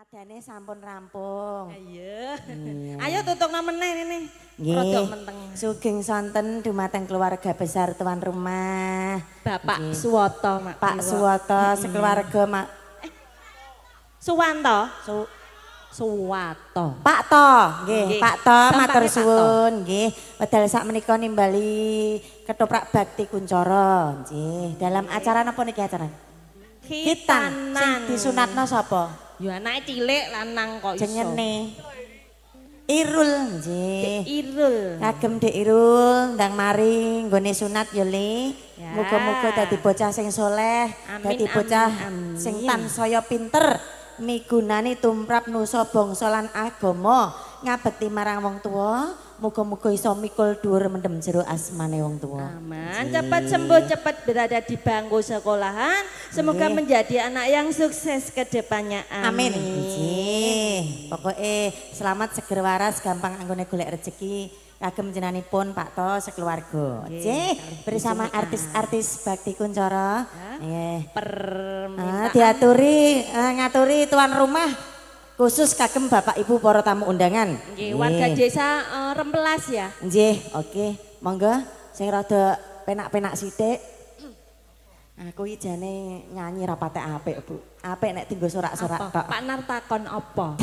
Padane sampun rampung. Ayo. Ayo tutukna meneh ini. Rada menteng. Sugeng sonten dumateng keluarga besar tuan rumah. Bapak Suwoto, Mak. Pak Suwoto sekeluarga Mak Suwanto. Suwato. Pak To, nggih, Pak To matur Gampangnya Pak To. suwun, nggih. Wedal sakmenika nimbali ketoprak bakti Kuncoro, nggih. Dalam acara napa niki acara? Hitan. Sing disunatno sapa? Ya anake cilik lanang kok iso. Jenenge Irul, nggih. Irul. Kagem Dek Irul ndang mari nggone sunat ya Le. Ya. Muga-muga dadi bocah sing soleh, Amin, dadi bocah amin, amin. sing tansaya pinter, migunani tumrap nusa bangsa lan agama, ngabekti marang wong tuwa. Muga-muga iso mikul dhuwur mendem jero asmane wong tuwa. Aman, cepat sembuh, cepat berada di bangku sekolahan. Semoga Nggih. menjadi anak yang sukses ke depannya. Amin. Amin. Nggih. Pokoke selamat seger waras, gampang anggone golek rezeki. Kagem jenenganipun Pak To sekeluarga. Nggih, bersama artis-artis Bakti Kuncoro. Nggih. Permintaan. Diaturi ngaturi tuan rumah khusus kagem Bapak Ibu para tamu undangan. Nggih, warga desa Rempelas ya. Nggih, oke. Monggo sing rada penak-penak sithik. Aku iki jane nyanyi ra patek apik, Bu. Apik nek dienggo sorak-sorak tok. Pak Nartakon apa?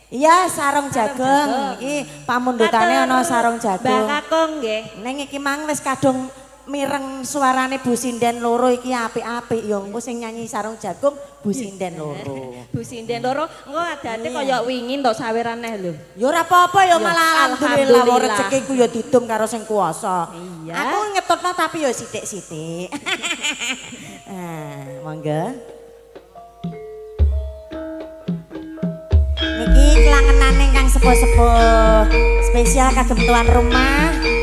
Iya, sarung jagung. Iki pamundhutane ana sarung jagung. Mbak Kakung nggih. Ning iki mang wis kadung mireng suarane Bu Sinden loro iki apik-apik ya engko sing nyanyi sarung jagung Bu Sinden loro. Bu Sinden loro engko adate kaya wingi tok saweran neh lho. Ya ora apa-apa ya malah alhamdulillah alhamdulillah. rezekiku ya didum karo sing kuwasa. Iya. Aku ngetutno tapi ya sithik-sithik. Monggo. Niki kelangenan ingkang sepuh-sepuh spesial kagem tuan rumah.